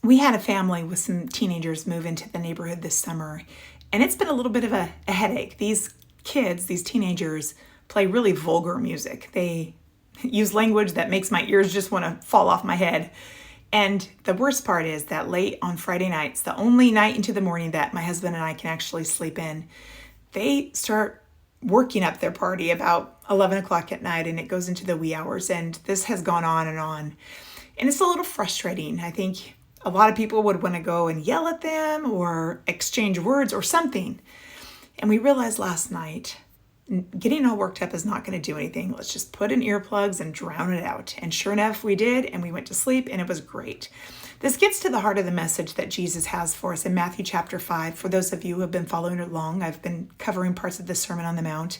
We had a family with some teenagers move into the neighborhood this summer, and it's been a little bit of a headache. These kids, these teenagers, play really vulgar music. They use language that makes my ears just want to fall off my head. And the worst part is that late on Friday nights, the only night into the morning that my husband and I can actually sleep in, they start working up their party about 11 o'clock at night, and it goes into the wee hours. And this has gone on and on. And it's a little frustrating. I think a lot of people would want to go and yell at them or exchange words or something. And we realized last night, getting all worked up is not going to do anything. Let's just put in earplugs and drown it out. And sure enough, we did, and we went to sleep, and it was great. This gets to the heart of the message that Jesus has for us in Matthew chapter 5. For those of you who have been following along, I've been covering parts of the Sermon on the Mount.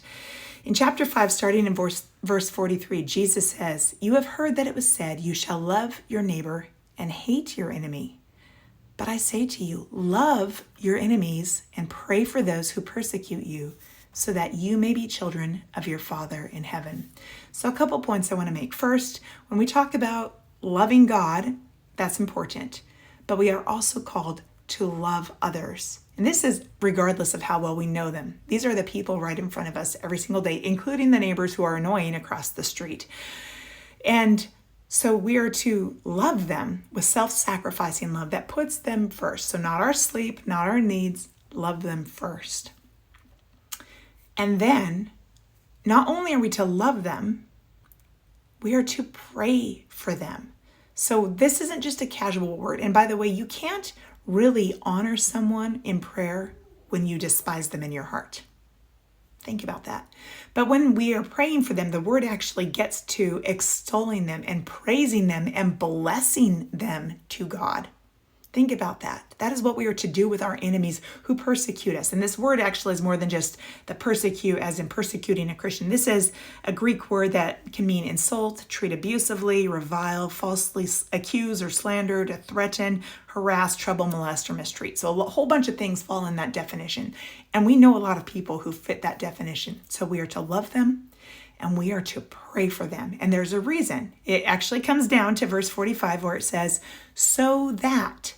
In chapter 5, starting in verse 43, Jesus says, "You have heard that it was said, 'You shall love your neighbor and hate your enemy.' But I say to you, love your enemies and pray for those who persecute you, so that you may be children of your Father in heaven." So a couple points I want to make. First, when we talk about loving God, that's important. But we are also called to love others. And this is regardless of how well we know them. These are the people right in front of us every single day, including the neighbors who are annoying across the street. And so we are to love them with self-sacrificing love that puts them first. So not our sleep, not our needs, love them first. And then, not only are we to love them, we are to pray for them. So this isn't just a casual word. And by the way, you can't really honor someone in prayer when you despise them in your heart. Think about that. But when we are praying for them, the word actually gets to extolling them and praising them and blessing them to God. Think about that. That is what we are to do with our enemies who persecute us. And this word actually is more than just the persecute as in persecuting a Christian. This is a Greek word that can mean insult, treat abusively, revile, falsely accuse or slander, to threaten, harass, trouble, molest, or mistreat. So a whole bunch of things fall in that definition. And we know a lot of people who fit that definition. So we are to love them and we are to pray for them. And there's a reason. It actually comes down to verse 45 where it says, "So that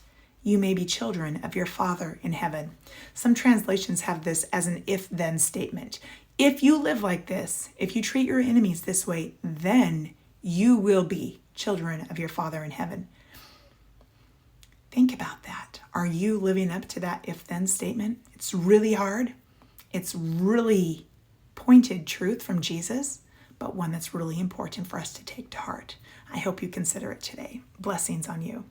you may be children of your Father in heaven." Some translations have this as an if-then statement. If you live like this, if you treat your enemies this way, then you will be children of your Father in heaven. Think about that. Are you living up to that if-then statement? It's really hard. It's really pointed truth from Jesus, but one that's really important for us to take to heart. I hope you consider it today. Blessings on you.